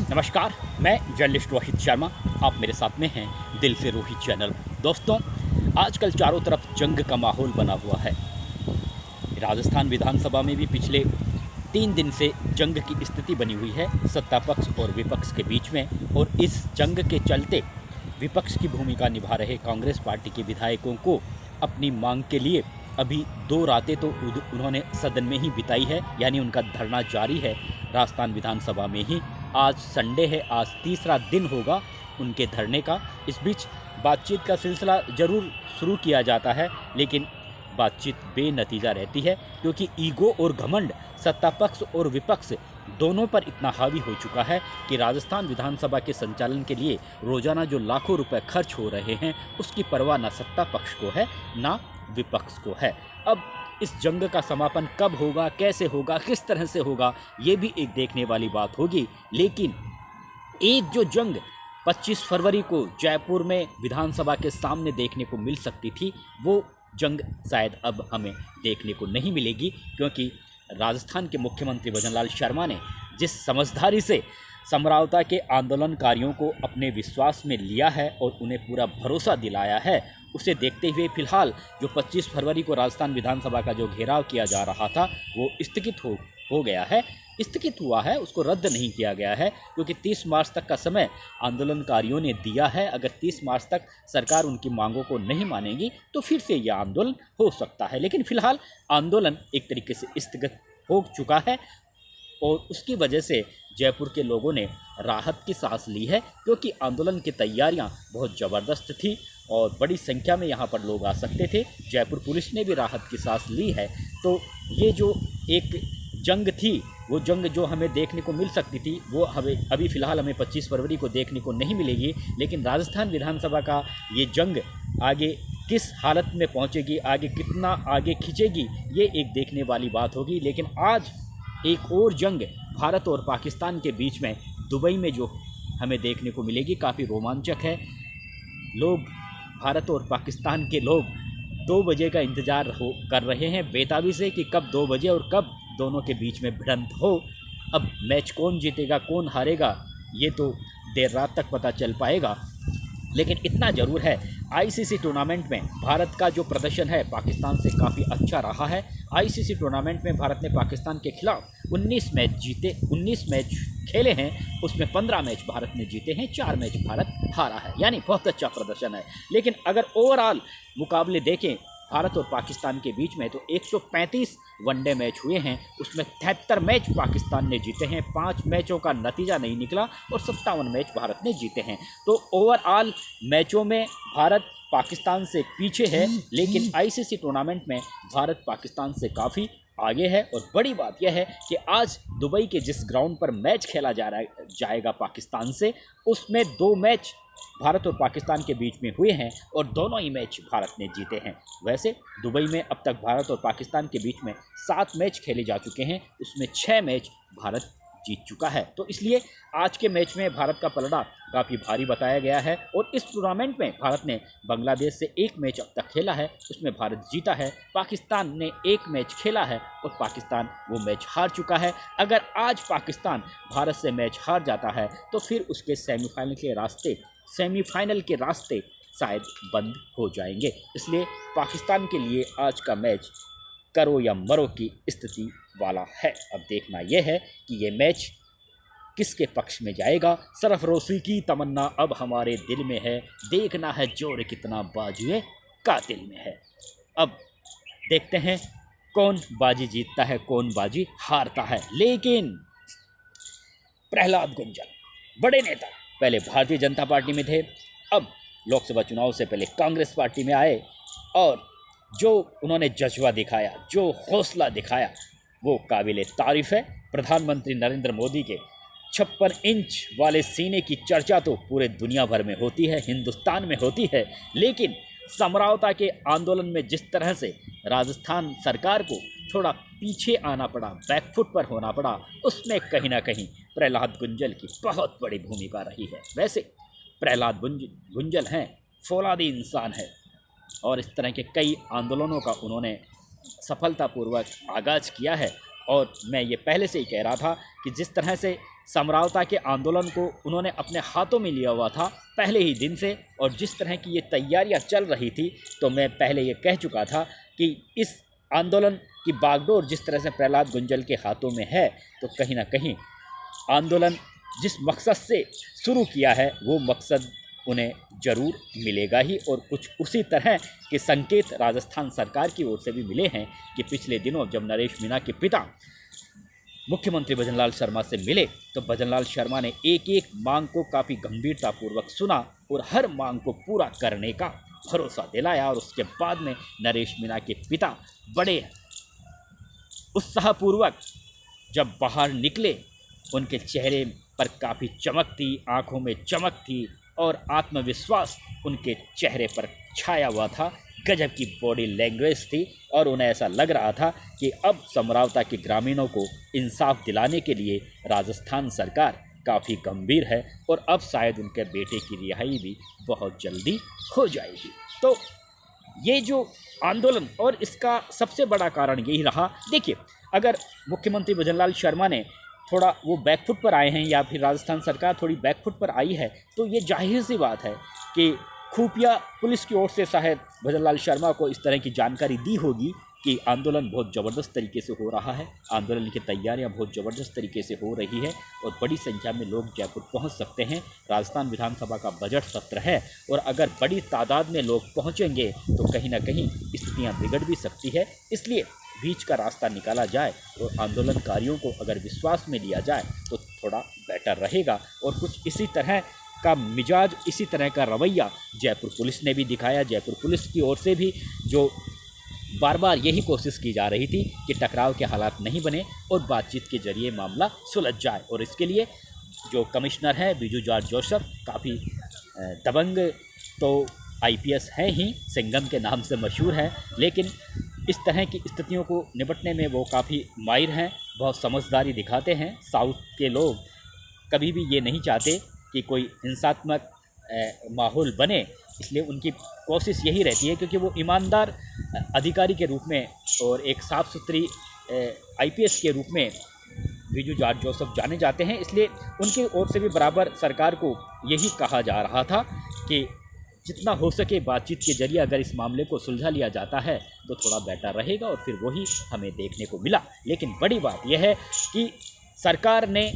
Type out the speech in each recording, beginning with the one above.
नमस्कार, मैं जर्नलिस्ट रोहित शर्मा। आप मेरे साथ में हैं दिल से रोहित चैनल। दोस्तों, आजकल चारों तरफ जंग का माहौल बना हुआ है। राजस्थान विधानसभा में भी पिछले 3 दिन से जंग की स्थिति बनी हुई है सत्ता पक्ष और विपक्ष के बीच में। और इस जंग के चलते विपक्ष की भूमिका निभा रहे कांग्रेस पार्टी के विधायकों को अपनी मांग के लिए अभी 2 रातें तो उन्होंने सदन में ही बिताई है, यानी उनका धरना जारी है राजस्थान विधानसभा में ही। आज संडे है, आज तीसरा दिन होगा उनके धरने का। इस बीच बातचीत का सिलसिला ज़रूर शुरू किया जाता है, लेकिन बातचीत बेनतीजा रहती है, क्योंकि ईगो और घमंड सत्ता पक्ष और विपक्ष दोनों पर इतना हावी हो चुका है कि राजस्थान विधानसभा के संचालन के लिए रोज़ाना जो लाखों रुपए खर्च हो रहे हैं, उसकी परवाह ना सत्ता पक्ष को है ना विपक्ष को है। अब इस जंग का समापन कब होगा, कैसे होगा, किस तरह से होगा, ये भी एक देखने वाली बात होगी। लेकिन एक जो जंग 25 फरवरी को जयपुर में विधानसभा के सामने देखने को मिल सकती थी, वो जंग शायद अब हमें देखने को नहीं मिलेगी, क्योंकि राजस्थान के मुख्यमंत्री भजनलाल शर्मा ने जिस समझदारी से समरावता के आंदोलनकारियों को अपने विश्वास में लिया है और उन्हें पूरा भरोसा दिलाया है, उसे देखते हुए फिलहाल जो 25 फरवरी को राजस्थान विधानसभा का जो घेराव किया जा रहा था वो स्थगित हो गया है। स्थगित हुआ है, उसको रद्द नहीं किया गया है, क्योंकि 30 मार्च तक का समय आंदोलनकारियों ने दिया है। अगर 30 मार्च तक सरकार उनकी मांगों को नहीं मानेगी तो फिर से यह आंदोलन हो सकता है। लेकिन फिलहाल आंदोलन एक तरीके से स्थगित हो चुका है और उसकी वजह से जयपुर के लोगों ने राहत की सांस ली है, क्योंकि आंदोलन की तैयारियां बहुत ज़बरदस्त थी और बड़ी संख्या में यहां पर लोग आ सकते थे। जयपुर पुलिस ने भी राहत की सांस ली है। तो ये जो एक जंग थी, वो जंग जो हमें देखने को मिल सकती थी, वो हमें अभी फ़िलहाल हमें 25 फरवरी को देखने को नहीं मिलेगी। लेकिन राजस्थान विधानसभा का ये जंग आगे किस हालत में पहुंचेगी, आगे कितना आगे खींचेगी, ये एक देखने वाली बात होगी। लेकिन आज एक और जंग भारत और पाकिस्तान के बीच में दुबई में जो हमें देखने को मिलेगी, काफ़ी रोमांचक है। लोग, भारत और पाकिस्तान के लोग 2 बजे का इंतज़ार कर रहे हैं बेताबी से कि कब 2 बजे और कब दोनों के बीच में भिड़ंत हो। अब मैच कौन जीतेगा कौन हारेगा ये तो देर रात तक पता चल पाएगा। लेकिन इतना ज़रूर है, आईसीसी टूर्नामेंट में भारत का जो प्रदर्शन है पाकिस्तान से काफ़ी अच्छा रहा है। आईसीसी टूर्नामेंट में भारत ने पाकिस्तान के खिलाफ 19 मैच खेले हैं, उसमें 15 मैच भारत ने जीते हैं, 4 मैच भारत हारा है, यानी बहुत अच्छा प्रदर्शन है। लेकिन अगर ओवरऑल मुकाबले देखें भारत और पाकिस्तान के बीच में, तो 135 वनडे मैच हुए हैं, उसमें 73 मैच पाकिस्तान ने जीते हैं, 5 मैचों का नतीजा नहीं निकला और 57 मैच भारत ने जीते हैं। तो ओवरऑल मैचों में भारत पाकिस्तान से पीछे है, लेकिन आईसीसी टूर्नामेंट में भारत पाकिस्तान से काफ़ी आगे है। और बड़ी बात यह है कि आज दुबई के जिस ग्राउंड पर मैच खेला जाएगा पाकिस्तान से, उसमें 2 मैच भारत और पाकिस्तान के बीच में हुए हैं और दोनों ही मैच भारत ने जीते हैं। वैसे दुबई में अब तक भारत और पाकिस्तान के बीच में 7 मैच खेले जा चुके हैं, उसमें 6 मैच भारत जीत चुका है। तो इसलिए आज के मैच में भारत का पलड़ा काफ़ी भारी बताया गया है। और इस टूर्नामेंट में भारत ने बांग्लादेश से 1 मैच अब तक खेला है, उसमें भारत जीता है। पाकिस्तान ने 1 मैच खेला है और पाकिस्तान वो मैच हार चुका है। अगर आज पाकिस्तान भारत से मैच हार जाता है तो फिर उसके सेमीफाइनल के रास्ते शायद बंद हो जाएंगे। इसलिए पाकिस्तान के लिए आज का मैच करो या मरो की स्थिति वाला है। अब देखना यह है कि ये मैच किसके पक्ष में जाएगा। सरफरोशी की तमन्ना अब हमारे दिल में है, देखना है जोर कितना बाजुए कातिल में है। अब देखते हैं कौन बाजी जीतता है, कौन बाजी हारता है। लेकिन प्रहलाद गुंजल, बड़े नेता, पहले भारतीय जनता पार्टी में थे, अब लोकसभा चुनाव से पहले कांग्रेस पार्टी में आए और जो उन्होंने जज्बा दिखाया, जो हौसला दिखाया, वो काबिल तारीफ़ है। प्रधानमंत्री नरेंद्र मोदी के 56 इंच वाले सीने की चर्चा तो पूरे दुनिया भर में होती है, हिंदुस्तान में होती है। लेकिन समरावता के आंदोलन में जिस तरह से राजस्थान सरकार को थोड़ा पीछे आना पड़ा, बैकफुट पर होना पड़ा, उसमें कहीं ना कहीं प्रहलाद गुंजल की बहुत बड़ी भूमिका रही है। वैसे प्रहलाद गुंजल हैं फौलादी इंसान है और इस तरह के कई आंदोलनों का उन्होंने सफलतापूर्वक आगाज़ किया है। और मैं ये पहले से ही कह रहा था कि जिस तरह से समरावता के आंदोलन को उन्होंने अपने हाथों में लिया हुआ था पहले ही दिन से, और जिस तरह की ये तैयारियां चल रही थी, तो मैं पहले ये कह चुका था कि इस आंदोलन की बागडोर जिस तरह से प्रहलाद गुंजल के हाथों में है, तो कहीं ना कहीं आंदोलन जिस मकसद से शुरू किया है वो मकसद उन्हें ज़रूर मिलेगा ही। और कुछ उसी तरह के संकेत राजस्थान सरकार की ओर से भी मिले हैं कि पिछले दिनों जब नरेश मीणा के पिता मुख्यमंत्री भजनलाल शर्मा से मिले, तो भजनलाल शर्मा ने एक एक मांग को काफ़ी गंभीरतापूर्वक सुना और हर मांग को पूरा करने का भरोसा दिलाया। और उसके बाद में नरेश मीणा के पिता बड़े उत्साहपूर्वक जब बाहर निकले, उनके चेहरे पर काफ़ी चमक थी, आंखों में चमक थी और आत्मविश्वास उनके चेहरे पर छाया हुआ था। गजब की बॉडी लैंग्वेज थी और उन्हें ऐसा लग रहा था कि अब समरावता के ग्रामीणों को इंसाफ दिलाने के लिए राजस्थान सरकार काफ़ी गंभीर है और अब शायद उनके बेटे की रिहाई भी बहुत जल्दी हो जाएगी। तो ये जो आंदोलन, और इसका सबसे बड़ा कारण यही रहा, देखिए अगर मुख्यमंत्री भजनलाल शर्मा ने थोड़ा वो बैकफुट पर आए हैं या फिर राजस्थान सरकार थोड़ी बैकफुट पर आई है, तो ये जाहिर सी बात है कि खुफिया पुलिस की ओर से शायद भजनलाल शर्मा को इस तरह की जानकारी दी होगी कि आंदोलन बहुत ज़बरदस्त तरीके से हो रहा है, आंदोलन की तैयारियां बहुत ज़बरदस्त तरीके से हो रही है और बड़ी संख्या में लोग जयपुर पहुंच सकते हैं। राजस्थान विधानसभा का बजट सत्र है और अगर बड़ी तादाद में लोग पहुंचेंगे तो कहीं ना कहीं स्थितियां बिगड़ भी सकती है। इसलिए बीच का रास्ता निकाला जाए और आंदोलनकारियों को अगर विश्वास में लिया जाए तो थोड़ा बेटर रहेगा। और कुछ इसी तरह का मिजाज, इसी तरह का रवैया जयपुर पुलिस ने भी दिखाया। जयपुर पुलिस की ओर से भी जो बार बार यही कोशिश की जा रही थी कि टकराव के हालात नहीं बने और बातचीत के जरिए मामला सुलझ जाए। और इसके लिए जो कमिश्नर हैं बीजू जॉर्ज जोसेफ, काफ़ी दबंग तो IPS हैं ही, सिंघम के नाम से मशहूर हैं, लेकिन इस तरह की स्थितियों को निपटने में वो काफ़ी माहिर हैं, बहुत समझदारी दिखाते हैं। साउथ के लोग कभी भी ये नहीं चाहते कि कोई हिंसात्मक माहौल बने, इसलिए उनकी कोशिश यही रहती है, क्योंकि वो ईमानदार अधिकारी के रूप में और एक साफ़ सुथरी IPS के रूप में बीजू जॉर्ज जोसेफ जाने जाते हैं। इसलिए उनकी ओर से भी बराबर सरकार को यही कहा जा रहा था कि जितना हो सके बातचीत के जरिए अगर इस मामले को सुलझा लिया जाता है तो थोड़ा बेटर रहेगा, और फिर वही हमें देखने को मिला। लेकिन बड़ी बात यह है कि सरकार ने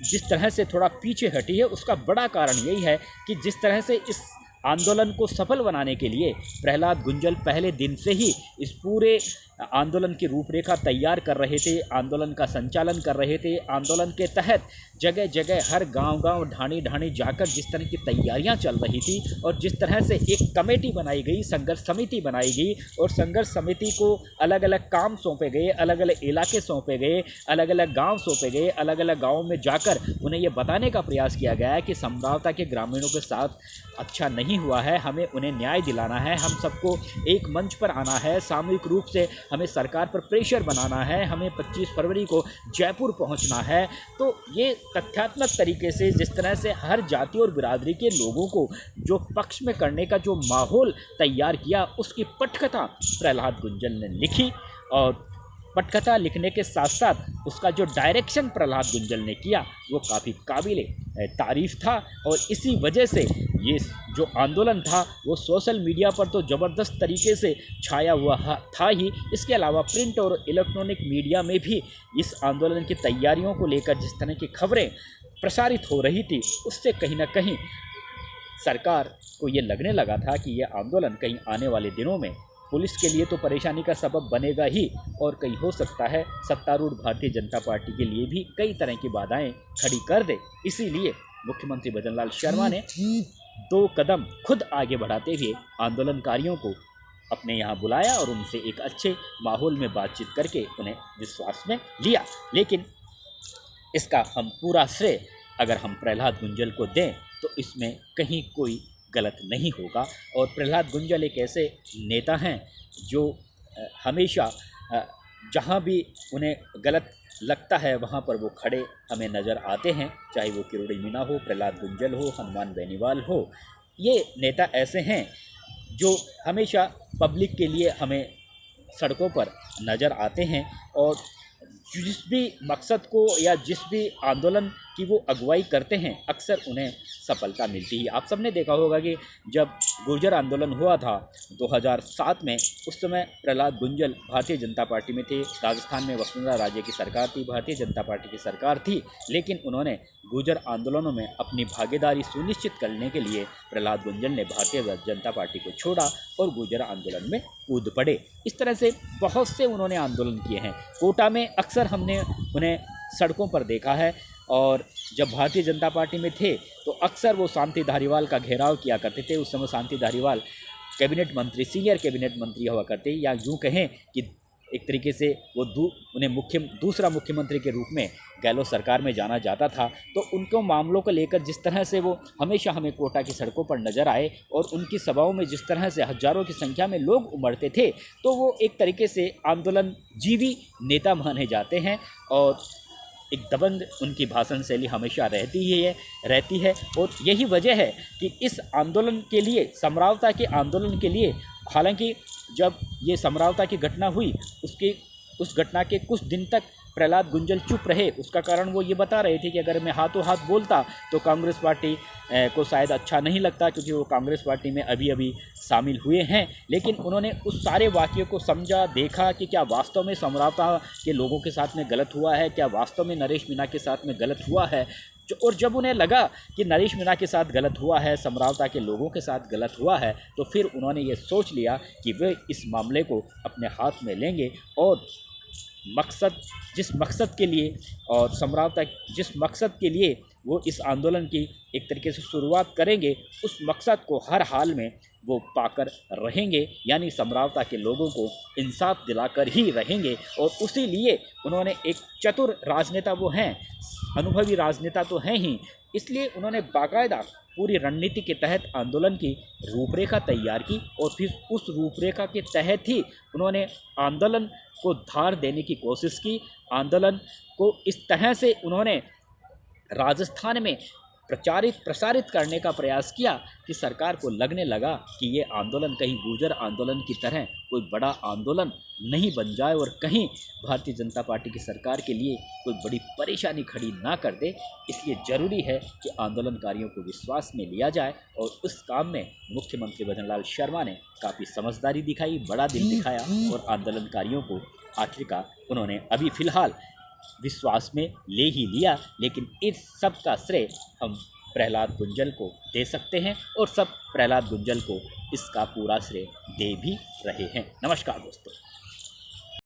जिस तरह से थोड़ा पीछे हटी है, उसका बड़ा कारण यही है कि जिस तरह से इस आंदोलन को सफल बनाने के लिए प्रहलाद गुंजल पहले दिन से ही इस पूरे आंदोलन की रूपरेखा तैयार कर रहे थे, आंदोलन का संचालन कर रहे थे। आंदोलन के तहत जगह जगह हर गांव-गांव, ढाणी-ढाणी जाकर जिस तरह की तैयारियां चल रही थी और जिस तरह से एक कमेटी बनाई गई, संघर्ष समिति बनाई गई और संघर्ष समिति को अलग अलग काम सौंपे गए, अलग अलग इलाके सौंपे गए, अलग अलग गाँव सौंपे गए। अलग अलग गाँवों में जाकर उन्हें ये बताने का प्रयास किया गया है कि समरावता के ग्रामीणों के साथ अच्छा नहीं हुआ है, हमें उन्हें न्याय दिलाना है, हम सबको एक मंच पर आना है, सामूहिक रूप से हमें सरकार पर प्रेशर बनाना है, हमें 25 फरवरी को जयपुर पहुंचना है। तो ये तथ्यात्मक तरीके से जिस तरह से हर जाति और बिरादरी के लोगों को जो पक्ष में करने का जो माहौल तैयार किया, उसकी पटकथा प्रहलाद गुंजल ने लिखी। और पटकथा लिखने के साथ साथ उसका जो डायरेक्शन प्रहलाद गुंजल ने किया वो काफ़ी काबिल तारीफ़ था। और इसी वजह से ये जो आंदोलन था वो सोशल मीडिया पर तो ज़बरदस्त तरीके से छाया हुआ था ही, इसके अलावा प्रिंट और इलेक्ट्रॉनिक मीडिया में भी इस आंदोलन की तैयारियों को लेकर जिस तरह की खबरें प्रसारित हो रही थी, उससे कहीं ना कहीं सरकार को ये लगने लगा था कि ये आंदोलन कहीं आने वाले दिनों में पुलिस के लिए तो परेशानी का सबब बनेगा ही, और कहीं हो सकता है सत्तारूढ़ भारतीय जनता पार्टी के लिए भी कई तरह की बाधाएं खड़ी कर दे। इसीलिए मुख्यमंत्री भजनलाल शर्मा ने 2 कदम खुद आगे बढ़ाते हुए आंदोलनकारियों को अपने यहाँ बुलाया और उनसे एक अच्छे माहौल में बातचीत करके उन्हें विश्वास में लिया। लेकिन इसका हम पूरा श्रेय अगर हम प्रहलाद गुंजल को दें तो इसमें कहीं कोई गलत नहीं होगा। और प्रहलाद गुंजल एक ऐसे नेता हैं जो हमेशा जहाँ भी उन्हें गलत लगता है वहाँ पर वो खड़े हमें नज़र आते हैं, चाहे वो किरोड़ी मीणा हो, प्रहलाद गुंजल हो, हनुमान बेनीवाल हो। ये नेता ऐसे हैं जो हमेशा पब्लिक के लिए हमें सड़कों पर नज़र आते हैं और जिस भी मकसद को या जिस भी आंदोलन कि वो अगुवाई करते हैं अक्सर उन्हें सफलता मिलती है। आप सबने देखा होगा कि जब गुर्जर आंदोलन हुआ था 2007 में, उस समय प्रहलाद गुंजल भारतीय जनता पार्टी में थे। राजस्थान में वसुंधरा राजे की सरकार थी, भारतीय जनता पार्टी की सरकार थी, लेकिन उन्होंने गुर्जर आंदोलनों में अपनी भागीदारी सुनिश्चित करने के लिए प्रहलाद गुंजल ने भारतीय जनता पार्टी को छोड़ा और गुर्जर आंदोलन में कूद पड़े। इस तरह से बहुत से उन्होंने आंदोलन किए हैं। कोटा में अक्सर हमने उन्हें सड़कों पर देखा है, और जब भारतीय जनता पार्टी में थे तो अक्सर वो शांति धारीवाल का घेराव किया करते थे। उस समय शांति धारीवाल कैबिनेट मंत्री, सीनियर कैबिनेट मंत्री हुआ करते, या यूँ कहें कि एक तरीके से वो उन्हें दूसरा मुख्यमंत्री के रूप में गहलोत सरकार में जाना जाता था। तो उनको मामलों को लेकर जिस तरह से वो हमेशा हमें कोटा की सड़कों पर नज़र आए और उनकी सभाओं में जिस तरह से हज़ारों की संख्या में लोग उमड़ते थे, तो वो एक तरीके से आंदोलन जीवी नेता माने जाते हैं। और एक दबंग उनकी भाषण शैली हमेशा रहती है और यही वजह है कि इस आंदोलन के लिए, समरावता के आंदोलन के लिए, हालांकि जब ये समरावता की घटना हुई उस घटना के कुछ दिन तक प्रहलाद गुंजल चुप रहे। उसका कारण वो ये बता रहे थे कि अगर मैं हाथों हाथ बोलता तो कांग्रेस पार्टी को शायद अच्छा नहीं लगता, क्योंकि वो कांग्रेस पार्टी में अभी शामिल हुए हैं। लेकिन उन्होंने उस सारे वाक़ये को समझा, देखा कि क्या वास्तव में समरावता के लोगों के साथ में गलत हुआ है, क्या वास्तव में नरेश मीणा के साथ में गलत हुआ है। और जब उन्हें लगा कि नरेश मीणा के साथ गलत हुआ है, समरावता के लोगों के साथ गलत हुआ है, तो फिर उन्होंने ये सोच लिया कि वे इस मामले को अपने हाथ में लेंगे और जिस मकसद के लिए, और समरावता जिस मकसद के लिए वो इस आंदोलन की एक तरीके से शुरुआत करेंगे, उस मकसद को हर हाल में वो पाकर रहेंगे, यानी समरावता के लोगों को इंसाफ दिलाकर ही रहेंगे। और उसी लिए उन्होंने एक चतुर राजनेता वो हैं, अनुभवी राजनेता तो हैं ही, इसलिए उन्होंने बाकायदा पूरी रणनीति के तहत आंदोलन की रूपरेखा तैयार की और फिर उस रूपरेखा के तहत ही उन्होंने आंदोलन को धार देने की कोशिश की। आंदोलन को इस तरह से उन्होंने राजस्थान में प्रसारित करने का प्रयास किया कि सरकार को लगने लगा कि ये आंदोलन कहीं गुर्जर आंदोलन की तरह कोई बड़ा आंदोलन नहीं बन जाए और कहीं भारतीय जनता पार्टी की सरकार के लिए कोई बड़ी परेशानी खड़ी ना कर दे। इसलिए ज़रूरी है कि आंदोलनकारियों को विश्वास में लिया जाए, और उस काम में मुख्यमंत्री भजनलाल शर्मा ने काफ़ी समझदारी दिखाई, बड़ा दिल दिखाया, और आंदोलनकारियों को आखिरकार उन्होंने अभी फ़िलहाल विश्वास में ले ही लिया। लेकिन इस सब का श्रेय हम प्रहलाद गुंजल को दे सकते हैं, और सब प्रहलाद गुंजल को इसका पूरा श्रेय दे भी रहे हैं। नमस्कार दोस्तों।